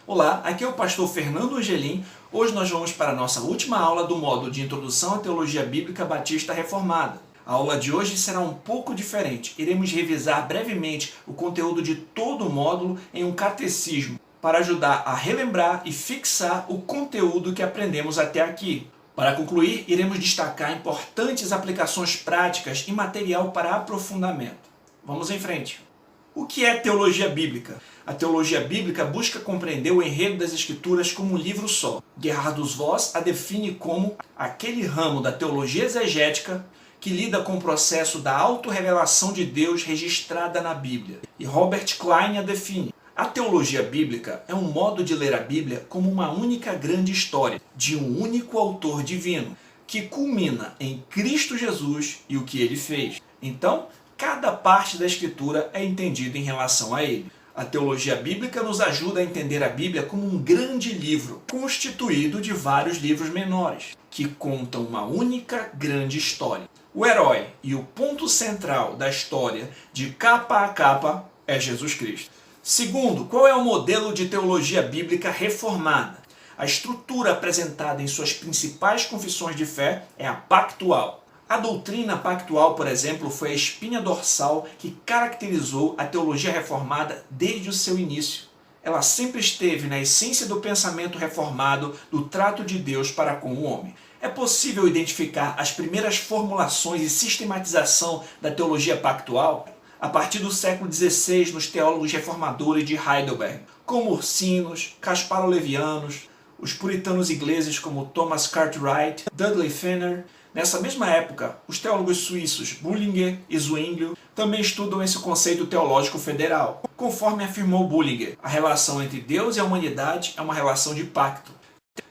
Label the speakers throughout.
Speaker 1: Olá, aqui é o pastor Fernando Angelim. Hoje nós vamos para a nossa última aula do módulo de Introdução à Teologia Bíblica Batista Reformada. A aula de hoje será um pouco diferente. Iremos revisar brevemente o conteúdo de todo o módulo em um catecismo, para ajudar a relembrar e fixar o conteúdo que aprendemos até aqui. Para concluir, iremos destacar importantes aplicações práticas e material para aprofundamento. Vamos em frente. O que é teologia bíblica? A teologia bíblica busca compreender o enredo das Escrituras como um livro só. Gerhardus Voss a define como aquele ramo da teologia exegética que lida com o processo da autorrevelação de Deus registrada na Bíblia. E Robert Klein a define. A teologia bíblica é um modo de ler a Bíblia como uma única grande história, de um único autor divino, que culmina em Cristo Jesus e o que ele fez. Então, cada parte da Escritura é entendida em relação a ele. A teologia bíblica nos ajuda a entender a Bíblia como um grande livro, constituído de vários livros menores, que contam uma única grande história. O herói e o ponto central da história, de capa a capa, é Jesus Cristo. Segundo, qual é o modelo de teologia bíblica reformada? A estrutura apresentada em suas principais confissões de fé é a pactual. A doutrina pactual, por exemplo, foi a espinha dorsal que caracterizou a teologia reformada desde o seu início. Ela sempre esteve na essência do pensamento reformado do trato de Deus para com o homem. É possível identificar as primeiras formulações e sistematização da teologia pactual a partir do século XVI nos teólogos reformadores de Heidelberg, como Ursinos, Casparo-Levianos, os puritanos ingleses como Thomas Cartwright, Dudley Fenner. Nessa mesma época, os teólogos suíços Bullinger e Zwinglio também estudam esse conceito teológico federal. Conforme afirmou Bullinger, a relação entre Deus e a humanidade é uma relação de pacto.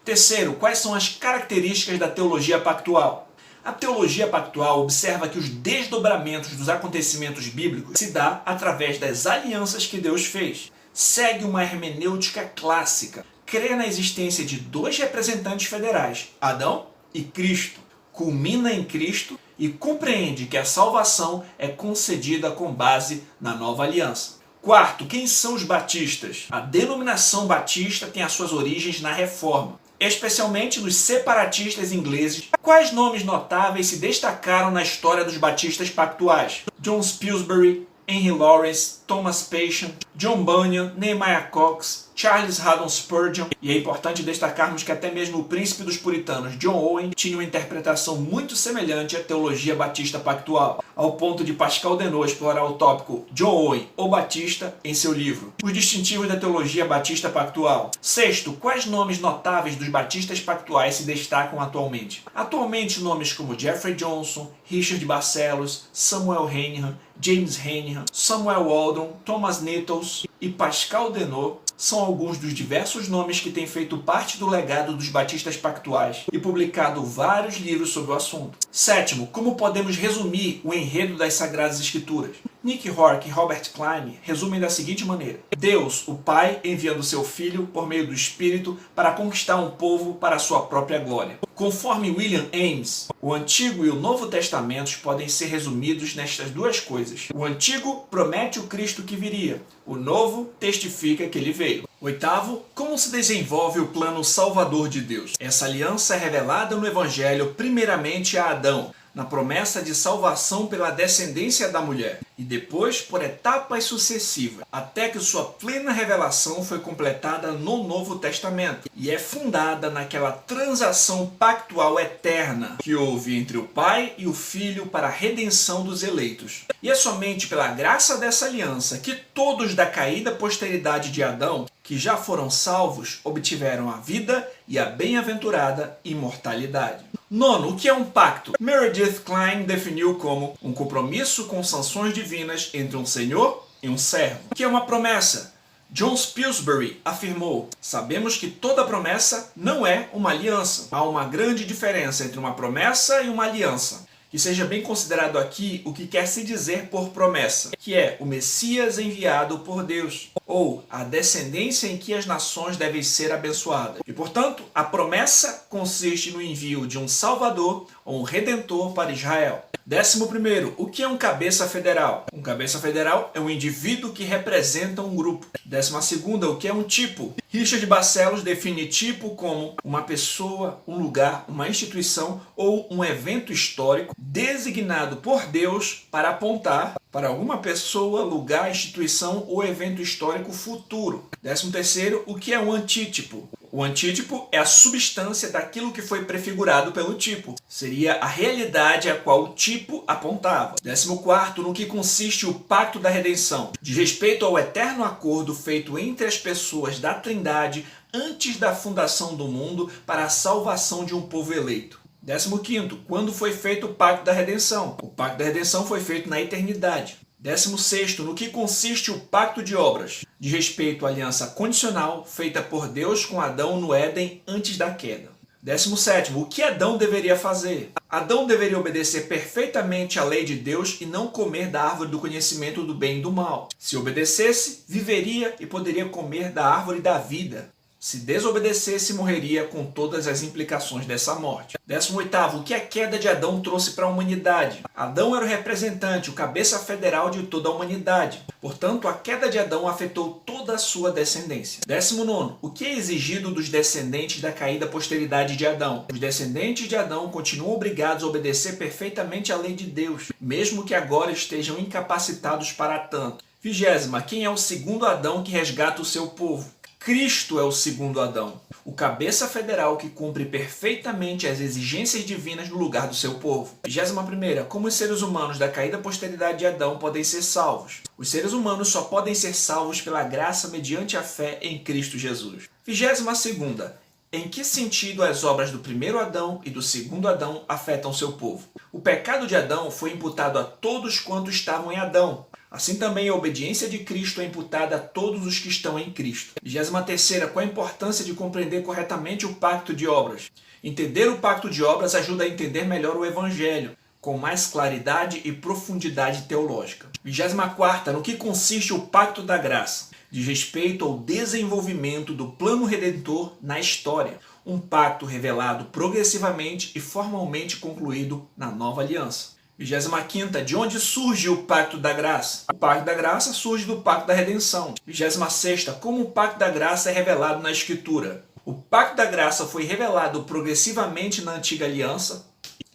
Speaker 1: Terceiro, quais são as características da teologia pactual? A teologia pactual observa que os desdobramentos dos acontecimentos bíblicos se dá através das alianças que Deus fez. Segue uma hermenêutica clássica. Crê na existência de dois representantes federais, Adão e Cristo. Culmina em Cristo e compreende que a salvação é concedida com base na nova aliança. Quarto, quem são os batistas? A denominação batista tem as suas origens na Reforma, especialmente nos separatistas ingleses. Quais nomes notáveis se destacaram na história dos batistas pactuais? John Pillsbury, Henry Lawrence, Thomas Passion, John Bunyan, Nehemiah Cox, Charles Haddon Spurgeon. E é importante destacarmos que até mesmo o príncipe dos puritanos, John Owen, tinha uma interpretação muito semelhante à teologia batista pactual, ao ponto de Pascal Denot explorar o tópico John Owen ou Batista em seu livro Os Distintivos da Teologia Batista Pactual. Sexto, quais nomes notáveis dos batistas pactuais se destacam atualmente? Atualmente nomes como Jeffrey Johnson, Richard Barcellos, Samuel Henihan, James Henihan, Samuel Waldron, Thomas Nettles e Pascal Denot são alguns dos diversos nomes que têm feito parte do legado dos batistas pactuais e publicado vários livros sobre o assunto. Sétimo, como podemos resumir o enredo das Sagradas Escrituras? Nick Hork e Robert Klein resumem da seguinte maneira: Deus, o Pai, enviando seu Filho por meio do Espírito para conquistar um povo para a sua própria glória. Conforme William Ames, o Antigo e o Novo Testamentos podem ser resumidos nestas duas coisas. O Antigo promete o Cristo que viria, o Novo testifica que ele veio. Oitavo, como se desenvolve o plano salvador de Deus? Essa aliança é revelada no Evangelho primeiramente a Adão, na promessa de salvação pela descendência da mulher, e depois por etapas sucessivas, até que sua plena revelação foi completada no Novo Testamento, e é fundada naquela transação pactual eterna que houve entre o Pai e o Filho para a redenção dos eleitos. E é somente pela graça dessa aliança que todos da caída posteridade de Adão, que já foram salvos, obtiveram a vida e a bem-aventurada imortalidade. Nono, o que é um pacto? Meredith Klein definiu como um compromisso com sanções divinas entre um senhor e um servo. O que é uma promessa? John Pillsbury afirmou: sabemos que toda promessa não é uma aliança. Há uma grande diferença entre uma promessa e uma aliança. Que seja bem considerado aqui o que quer se dizer por promessa, que é o Messias enviado por Deus, ou a descendência em que as nações devem ser abençoadas. E, portanto, a promessa consiste no envio de um Salvador ou um Redentor para Israel. 11º, o que é um cabeça federal? Um cabeça federal é um indivíduo que representa um grupo. 12ª, o que é um tipo? Richard Barcelos define tipo como uma pessoa, um lugar, uma instituição ou um evento histórico designado por Deus para apontar para alguma pessoa, lugar, instituição ou evento histórico futuro. 13º, o que é um antítipo? O antítipo é a substância daquilo que foi prefigurado pelo tipo. Seria a realidade a qual o tipo apontava. 14º, no que consiste o pacto da redenção? Diz respeito ao eterno acordo feito entre as pessoas da Trindade antes da fundação do mundo para a salvação de um povo eleito. 15º, quando foi feito o pacto da redenção? O pacto da redenção foi feito na eternidade. 16º, no que consiste o pacto de obras? Diz respeito à aliança condicional feita por Deus com Adão no Éden antes da queda. 17º, o que Adão deveria fazer? Adão deveria obedecer perfeitamente à lei de Deus e não comer da árvore do conhecimento do bem e do mal. Se obedecesse, viveria e poderia comer da árvore da vida. Se desobedecesse, morreria com todas as implicações dessa morte. 18º, o que a queda de Adão trouxe para a humanidade? Adão era o representante, o cabeça federal de toda a humanidade. Portanto, a queda de Adão afetou toda a sua descendência. 19º, o que é exigido dos descendentes da caída posteridade de Adão? Os descendentes de Adão continuam obrigados a obedecer perfeitamente à lei de Deus, mesmo que agora estejam incapacitados para tanto. 20º, quem é o segundo Adão que resgata o seu povo? Cristo é o segundo Adão, o cabeça federal que cumpre perfeitamente as exigências divinas no lugar do seu povo. 21ª, como os seres humanos da caída posteridade de Adão podem ser salvos? Os seres humanos só podem ser salvos pela graça mediante a fé em Cristo Jesus. 22ª, em que sentido as obras do primeiro Adão e do segundo Adão afetam seu povo? O pecado de Adão foi imputado a todos quantos estavam em Adão. Assim também a obediência de Cristo é imputada a todos os que estão em Cristo. 23ª, qual a importância de compreender corretamente o pacto de obras? Entender o pacto de obras ajuda a entender melhor o Evangelho, com mais claridade e profundidade teológica. 24ª, no que consiste o pacto da graça? Diz respeito ao desenvolvimento do plano redentor na história. Um pacto revelado progressivamente e formalmente concluído na nova aliança. 25ª, de onde surge o pacto da graça? O pacto da graça surge do pacto da redenção. 26ª, como o pacto da graça é revelado na Escritura? O pacto da graça foi revelado progressivamente na antiga aliança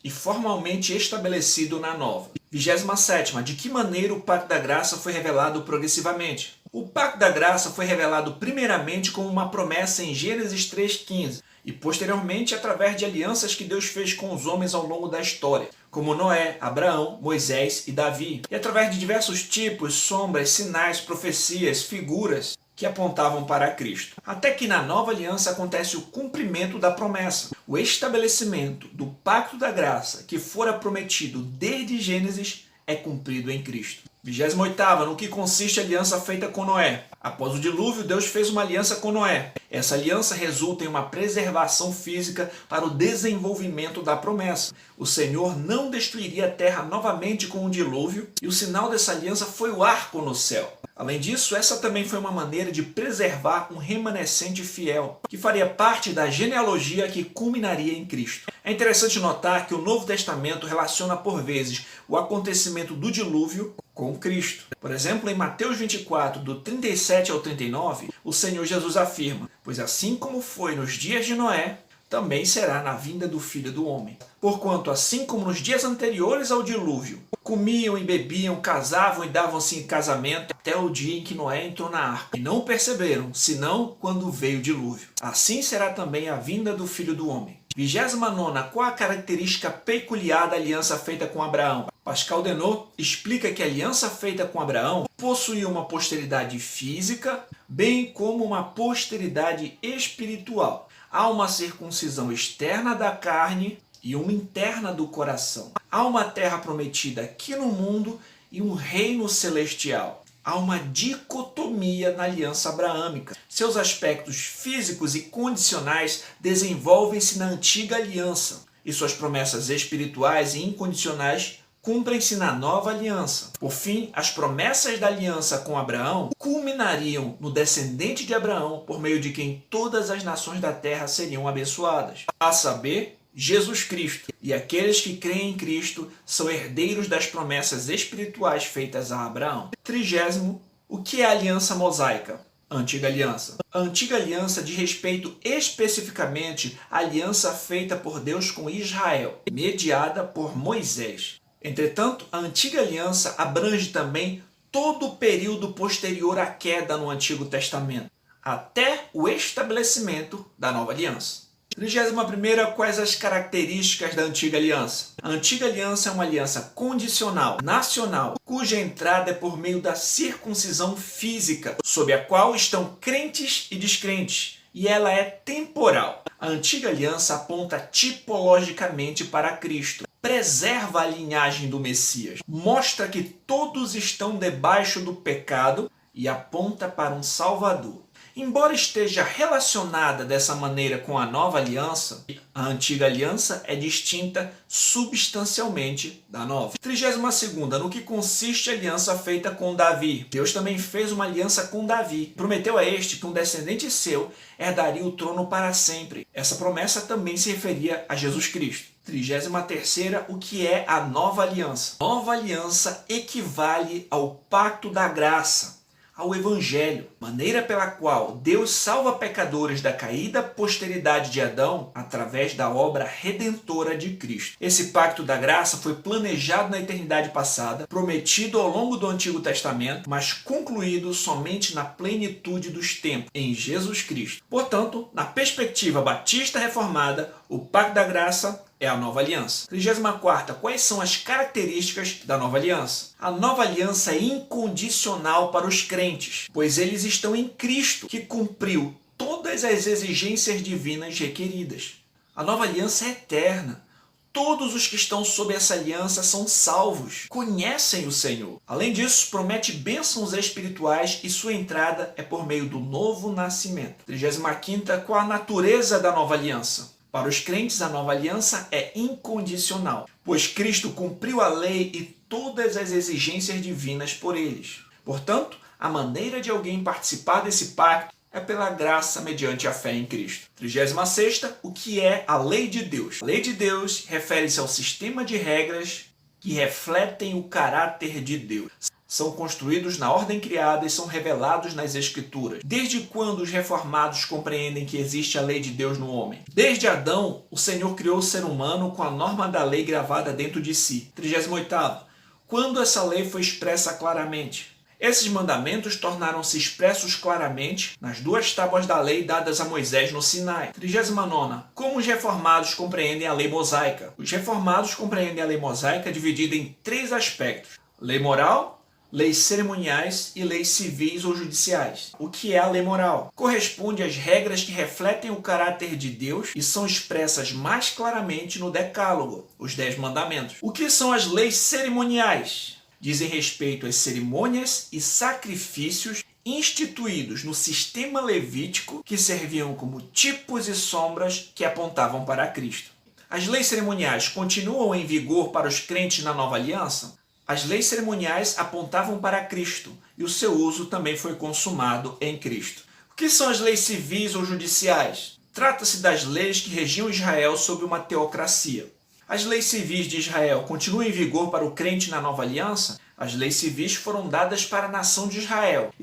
Speaker 1: e formalmente estabelecido na nova. 27ª, de que maneira o pacto da graça foi revelado progressivamente? O pacto da graça foi revelado primeiramente como uma promessa em Gênesis 3,15 e posteriormente através de alianças que Deus fez com os homens ao longo da história, como Noé, Abraão, Moisés e Davi, e através de diversos tipos, sombras, sinais, profecias, figuras que apontavam para Cristo. Até que na nova aliança acontece o cumprimento da promessa, o estabelecimento do pacto da graça que fora prometido desde Gênesis é cumprido em Cristo. 28ª, no que consiste a aliança feita com Noé? Após o dilúvio, Deus fez uma aliança com Noé. Essa aliança resulta em uma preservação física para o desenvolvimento da promessa. O Senhor não destruiria a terra novamente com o dilúvio, e o sinal dessa aliança foi o arco no céu. Além disso, essa também foi uma maneira de preservar um remanescente fiel, que faria parte da genealogia que culminaria em Cristo. É interessante notar que o Novo Testamento relaciona por vezes o acontecimento do dilúvio com Cristo. Por exemplo, em Mateus 24, do 37 ao 39, o Senhor Jesus afirma: "Pois assim como foi nos dias de Noé, também será na vinda do Filho do Homem. Porquanto, assim como nos dias anteriores ao dilúvio, comiam e bebiam, casavam e davam-se em casamento até o dia em que Noé entrou na arca, e não o perceberam, senão quando veio o dilúvio. Assim será também a vinda do Filho do Homem." 29ª, qual a característica peculiar da aliança feita com Abraão? Pascal Denot explica que a aliança feita com Abraão possuía uma posteridade física, bem como uma posteridade espiritual. Há uma circuncisão externa da carne e uma interna do coração. Há uma terra prometida aqui no mundo e um reino celestial. Há uma dicotomia na aliança abraâmica. Seus aspectos físicos e condicionais desenvolvem-se na antiga aliança, e suas promessas espirituais e incondicionais cumprem-se na nova aliança. Por fim, as promessas da aliança com Abraão culminariam no descendente de Abraão, por meio de quem todas as nações da terra seriam abençoadas, a saber, Jesus Cristo. E aqueles que creem em Cristo são herdeiros das promessas espirituais feitas a Abraão. 30º, o que é a aliança mosaica? A antiga aliança. A antiga aliança diz respeito especificamente à aliança feita por Deus com Israel, mediada por Moisés. Entretanto, a antiga aliança abrange também todo o período posterior à queda no Antigo Testamento, até o estabelecimento da nova aliança. 31ª, quais as características da antiga aliança? A antiga aliança é uma aliança condicional, nacional, cuja entrada é por meio da circuncisão física, sob a qual estão crentes e descrentes, e ela é temporal. A antiga aliança aponta tipologicamente para Cristo, preserva a linhagem do Messias, mostra que todos estão debaixo do pecado e aponta para um Salvador. Embora esteja relacionada dessa maneira com a nova aliança, a antiga aliança é distinta substancialmente da nova. 32ª, no que consiste a aliança feita com Davi? Deus também fez uma aliança com Davi. Prometeu a este que um descendente seu herdaria o trono para sempre. Essa promessa também se referia a Jesus Cristo. 33ª, o que é a nova aliança? Nova aliança equivale ao pacto da graça, ao Evangelho, maneira pela qual Deus salva pecadores da caída posteridade de Adão através da obra redentora de Cristo. Esse pacto da graça foi planejado na eternidade passada, prometido ao longo do Antigo Testamento, mas concluído somente na plenitude dos tempos, em Jesus Cristo. Portanto, na perspectiva batista reformada, o pacto da graça é a nova aliança. 34ª, quais são as características da nova aliança? A nova aliança é incondicional para os crentes, pois eles estão em Cristo, que cumpriu todas as exigências divinas requeridas. A nova aliança é eterna. Todos os que estão sob essa aliança são salvos, conhecem o Senhor. Além disso, promete bênçãos espirituais e sua entrada é por meio do novo nascimento. 35ª, qual a natureza da nova aliança? Para os crentes, a nova aliança é incondicional, pois Cristo cumpriu a lei e todas as exigências divinas por eles. Portanto, a maneira de alguém participar desse pacto é pela graça mediante a fé em Cristo. 36ª, o que é a lei de Deus? A lei de Deus refere-se ao sistema de regras que refletem o caráter de Deus. São construídos na ordem criada e são revelados nas Escrituras. Desde quando os reformados compreendem que existe a lei de Deus no homem? Desde Adão, o Senhor criou o ser humano com a norma da lei gravada dentro de si. 38ª, quando essa lei foi expressa claramente? Esses mandamentos tornaram-se expressos claramente nas 2 tábuas da lei dadas a Moisés no Sinai. 39ª, como os reformados compreendem a lei mosaica? Os reformados compreendem a lei mosaica dividida em 3 aspectos: lei moral, leis cerimoniais e leis civis ou judiciais. O que é a lei moral? Corresponde às regras que refletem o caráter de Deus e são expressas mais claramente no Decálogo, os 10 mandamentos. O que são as leis cerimoniais? Dizem respeito às cerimônias e sacrifícios instituídos no sistema levítico que serviam como tipos e sombras que apontavam para Cristo. As leis cerimoniais continuam em vigor para os crentes na Nova Aliança? As leis cerimoniais apontavam para Cristo e o seu uso também foi consumado em Cristo. O que são as leis civis ou judiciais? Trata-se das leis que regiam Israel sob uma teocracia. As leis civis de Israel continuam em vigor para o crente na Nova Aliança? As leis civis foram dadas para a nação de Israel e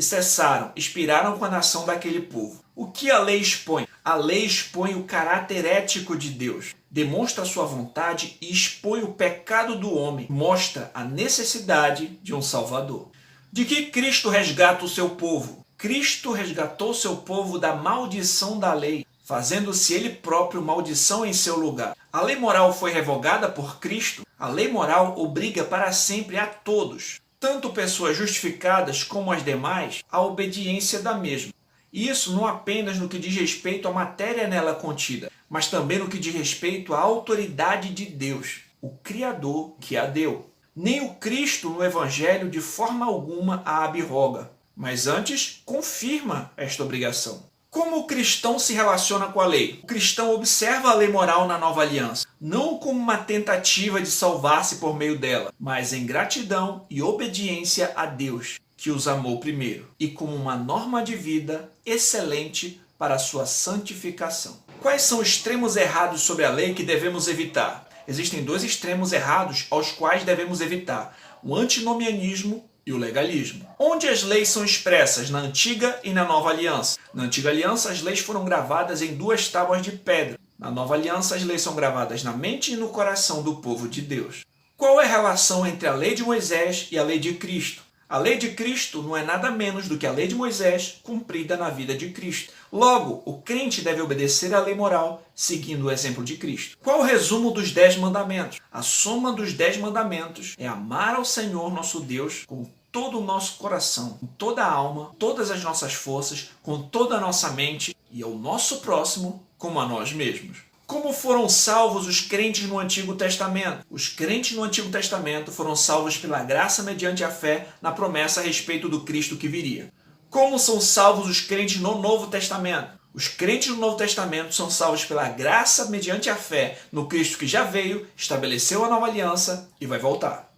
Speaker 1: expiraram com a nação daquele povo. O que a lei expõe? A lei expõe o caráter ético de Deus, demonstra a sua vontade e expõe o pecado do homem, mostra a necessidade de um Salvador. De que Cristo resgata o seu povo? Cristo resgatou seu povo da maldição da lei, fazendo-se ele próprio maldição em seu lugar. A lei moral foi revogada por Cristo. A lei moral obriga para sempre a todos, tanto pessoas justificadas como as demais, à obediência da mesma. Isso não apenas no que diz respeito à matéria nela contida, mas também no que diz respeito à autoridade de Deus, o Criador que a deu. Nem o Cristo no Evangelho de forma alguma a abroga, mas antes confirma esta obrigação. Como o cristão se relaciona com a lei? O cristão observa a lei moral na Nova Aliança, não como uma tentativa de salvar-se por meio dela, mas em gratidão e obediência a Deus, que os amou primeiro, e como uma norma de vida excelente para a sua santificação. Quais são os extremos errados sobre a lei que devemos evitar? Existem dois extremos errados aos quais devemos evitar: o antinomianismo e o legalismo. Onde as leis são expressas? Na Antiga e na Nova Aliança. Na Antiga Aliança, as leis foram gravadas em 2 tábuas de pedra. Na Nova Aliança, as leis são gravadas na mente e no coração do povo de Deus. Qual é a relação entre a lei de Moisés e a lei de Cristo? A lei de Cristo não é nada menos do que a lei de Moisés cumprida na vida de Cristo. Logo, o crente deve obedecer à lei moral, seguindo o exemplo de Cristo. Qual o resumo dos 10 mandamentos? A soma dos 10 mandamentos é amar ao Senhor nosso Deus com todo o nosso coração, com toda a alma, todas as nossas forças, com toda a nossa mente e ao nosso próximo como a nós mesmos. Como foram salvos os crentes no Antigo Testamento? Os crentes no Antigo Testamento foram salvos pela graça mediante a fé na promessa a respeito do Cristo que viria. Como são salvos os crentes no Novo Testamento? Os crentes no Novo Testamento são salvos pela graça mediante a fé no Cristo que já veio, estabeleceu a nova aliança e vai voltar.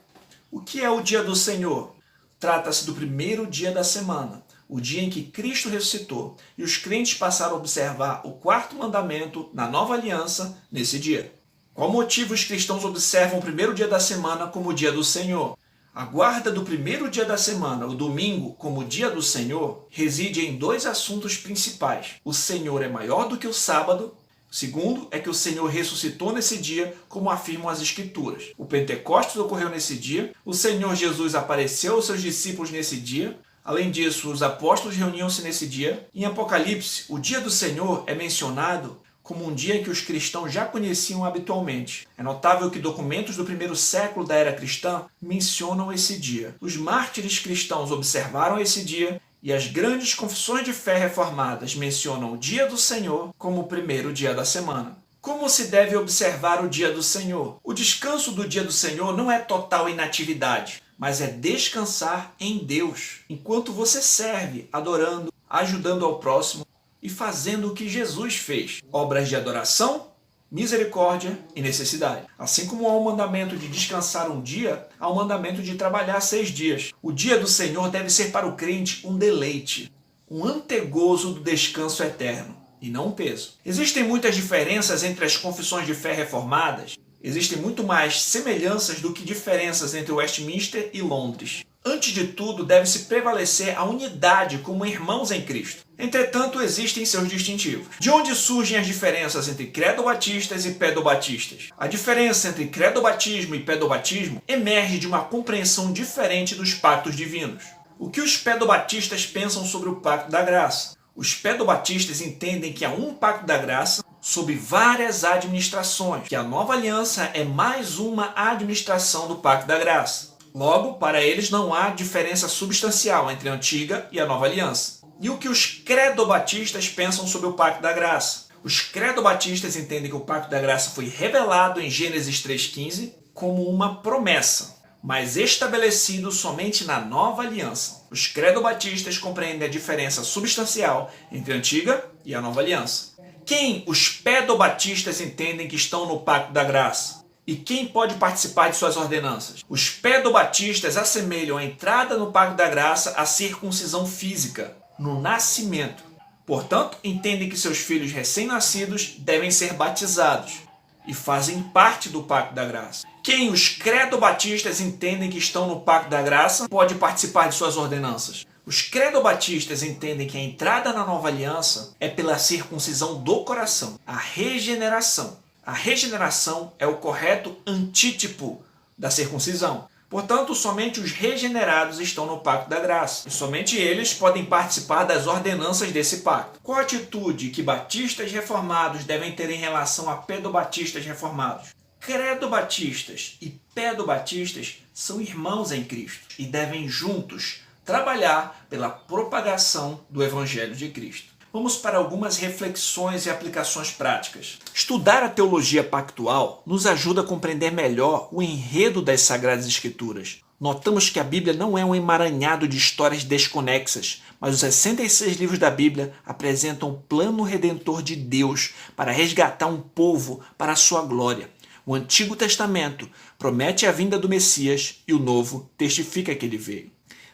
Speaker 1: O que é o dia do Senhor? Trata-se do primeiro dia da semana, o dia em que Cristo ressuscitou, e os crentes passaram a observar o 4º mandamento na nova aliança nesse dia. Qual motivo os cristãos observam o primeiro dia da semana como o dia do Senhor? A guarda do primeiro dia da semana, o domingo, como dia do Senhor, reside em 2 assuntos principais. O Senhor é maior do que o sábado. O segundo é que o Senhor ressuscitou nesse dia, como afirmam as Escrituras. O Pentecostes ocorreu nesse dia, o Senhor Jesus apareceu aos seus discípulos nesse dia. Além disso, os apóstolos reuniam-se nesse dia. Em Apocalipse, o dia do Senhor é mencionado como um dia que os cristãos já conheciam habitualmente. É notável que documentos do primeiro século da era cristã mencionam esse dia. Os mártires cristãos observaram esse dia e as grandes confissões de fé reformadas mencionam o dia do Senhor como o primeiro dia da semana. Como se deve observar o dia do Senhor? O descanso do dia do Senhor não é total inatividade, mas é descansar em Deus, enquanto você serve, adorando, ajudando ao próximo e fazendo o que Jesus fez. Obras de adoração, misericórdia e necessidade. Assim como há o mandamento de descansar um dia, há o mandamento de trabalhar 6 dias. O dia do Senhor deve ser para o crente um deleite, um antegozo do descanso eterno, e não um peso. Existem muitas diferenças entre as confissões de fé reformadas. Existem muito mais semelhanças do que diferenças entre Westminster e Londres. Antes de tudo, deve-se prevalecer a unidade como irmãos em Cristo. Entretanto, existem seus distintivos. De onde surgem as diferenças entre credobatistas e pedobatistas? A diferença entre credobatismo e pedobatismo emerge de uma compreensão diferente dos pactos divinos. O que os pedobatistas pensam sobre o pacto da graça? Os pedobatistas entendem que há um pacto da graça sob várias administrações, que a nova aliança é mais uma administração do pacto da graça. Logo, para eles não há diferença substancial entre a antiga e a nova aliança. E o que os credobatistas pensam sobre o pacto da graça? Os credobatistas entendem que o pacto da graça foi revelado em Gênesis 3,15 como uma promessa, mas estabelecido somente na nova aliança. Os credobatistas compreendem a diferença substancial entre a antiga e a nova aliança. Quem os pedobatistas entendem que estão no pacto da graça? E quem pode participar de suas ordenanças? Os pedobatistas assemelham a entrada no pacto da graça à circuncisão física, no nascimento. Portanto, entendem que seus filhos recém-nascidos devem ser batizados e fazem parte do pacto da graça. Quem os credobatistas entendem que estão no pacto da graça pode participar de suas ordenanças. Os credobatistas entendem que a entrada na nova aliança é pela circuncisão do coração, a regeneração. A regeneração é o correto antítipo da circuncisão. Portanto, somente os regenerados estão no pacto da graça, e somente eles podem participar das ordenanças desse pacto. Qual a atitude que batistas reformados devem ter em relação a pedobatistas reformados? Credobatistas e pedobatistas são irmãos em Cristo e devem juntos trabalhar pela propagação do Evangelho de Cristo. Vamos para algumas reflexões e aplicações práticas. Estudar a teologia pactual nos ajuda a compreender melhor o enredo das Sagradas Escrituras. Notamos que a Bíblia não é um emaranhado de histórias desconexas, mas os 66 livros da Bíblia apresentam o plano redentor de Deus para resgatar um povo para a sua glória. O Antigo Testamento promete a vinda do Messias e o Novo testifica que ele veio.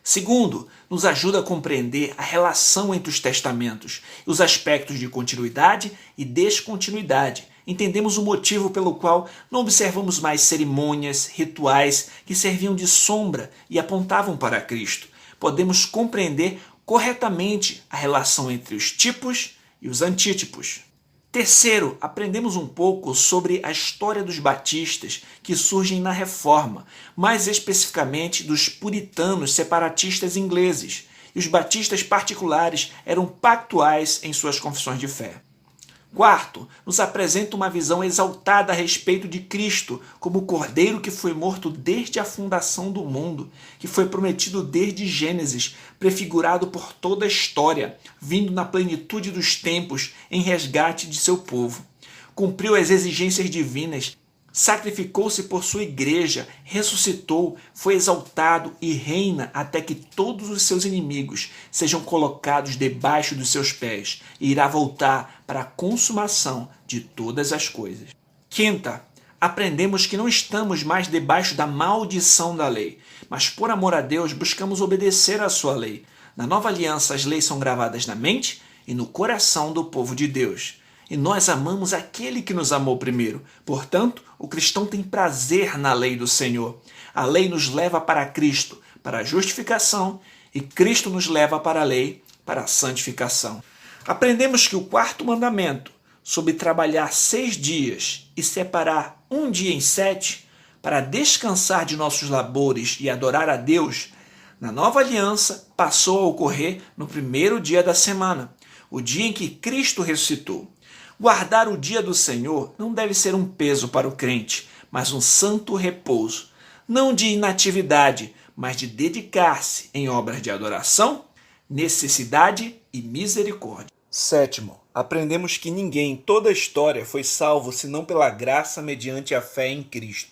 Speaker 1: Segundo, nos ajuda a compreender a relação entre os testamentos e os aspectos de continuidade e descontinuidade. Entendemos o motivo pelo qual não observamos mais cerimônias, rituais que serviam de sombra e apontavam para Cristo. Podemos compreender corretamente a relação entre os tipos e os antítipos. Terceiro, aprendemos um pouco sobre a história dos batistas que surgem na Reforma, mais especificamente dos puritanos separatistas ingleses. E os batistas particulares eram pactuais em suas confissões de fé. Quarto, nos apresenta uma visão exaltada a respeito de Cristo como o Cordeiro que foi morto desde a fundação do mundo, que foi prometido desde Gênesis, prefigurado por toda a história, vindo na plenitude dos tempos em resgate de seu povo. Cumpriu as exigências divinas, sacrificou-se por sua igreja, ressuscitou, foi exaltado e reina até que todos os seus inimigos sejam colocados debaixo dos seus pés e irá voltar para a consumação de todas as coisas. Quinta, aprendemos que não estamos mais debaixo da maldição da lei, mas por amor a Deus buscamos obedecer à sua lei. Na nova aliança as leis são gravadas na mente e no coração do povo de Deus. E nós amamos aquele que nos amou primeiro. Portanto, o cristão tem prazer na lei do Senhor. A lei nos leva para Cristo, para a justificação, e Cristo nos leva para a lei, para a santificação. Aprendemos que o quarto mandamento, sobre trabalhar 6 dias e separar um dia em 7, para descansar de nossos labores e adorar a Deus, na nova aliança passou a ocorrer no primeiro dia da semana, o dia em que Cristo ressuscitou. Guardar o dia do Senhor não deve ser um peso para o crente, mas um santo repouso, não de inatividade, mas de dedicar-se em obras de adoração, necessidade e misericórdia. Sétimo, aprendemos que ninguém em toda a história foi salvo senão pela graça mediante a fé em Cristo.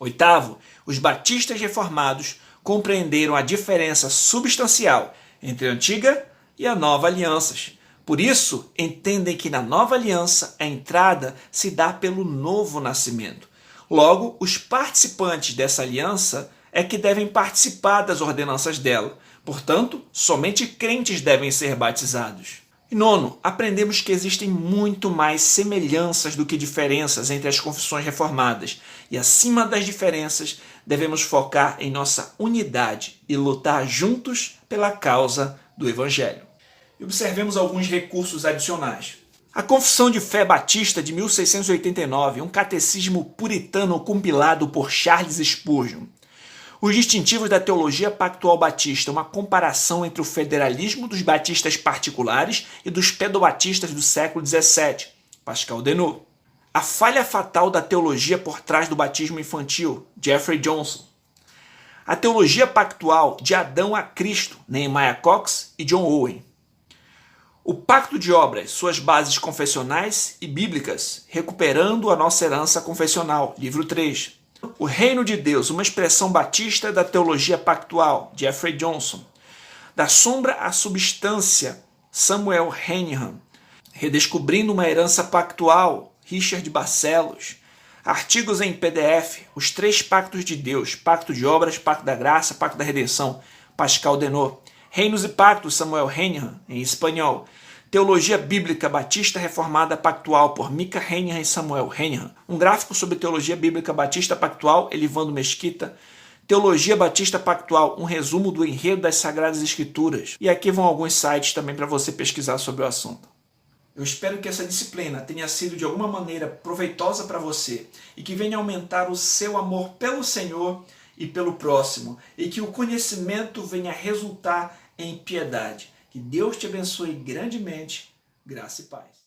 Speaker 1: Oitavo, os batistas reformados compreenderam a diferença substancial entre a antiga e a nova alianças. Por isso, entendem que na nova aliança a entrada se dá pelo novo nascimento. Logo, os participantes dessa aliança é que devem participar das ordenanças dela. Portanto, somente crentes devem ser batizados. E nono, aprendemos que existem muito mais semelhanças do que diferenças entre as confissões reformadas. E acima das diferenças, devemos focar em nossa unidade e lutar juntos pela causa do Evangelho. E observemos alguns recursos adicionais. A Confissão de Fé Batista de 1689, um catecismo puritano compilado por Charles Spurgeon. Os distintivos da teologia pactual batista, uma comparação entre o federalismo dos batistas particulares e dos pedobatistas do século XVII, Pascal Denot. A falha fatal da teologia por trás do batismo infantil, Jeffrey Johnson. A teologia pactual de Adão a Cristo, Nehemiah Cox e John Owen. O Pacto de Obras, suas bases confessionais e bíblicas, recuperando a nossa herança confessional, livro 3. O Reino de Deus, uma expressão batista da teologia pactual, Jeffrey Johnson. Da sombra à substância, Samuel Henihan. Redescobrindo uma herança pactual, Richard Barcelos. Artigos em PDF, os 3 pactos de Deus, Pacto de Obras, Pacto da Graça, Pacto da Redenção, Pascal Denot. Reinos e Pactos, Samuel Henihan, em espanhol. Teologia Bíblica Batista Reformada Pactual, por Mika Henihan e Samuel Henihan. Um gráfico sobre Teologia Bíblica Batista Pactual, Elivando Mesquita. Teologia Batista Pactual, um resumo do enredo das Sagradas Escrituras. E aqui vão alguns sites também para você pesquisar sobre o assunto. Eu espero que essa disciplina tenha sido de alguma maneira proveitosa para você e que venha aumentar o seu amor pelo Senhor e pelo próximo, e que o conhecimento venha resultar em piedade. Que Deus te abençoe grandemente. Graça e paz.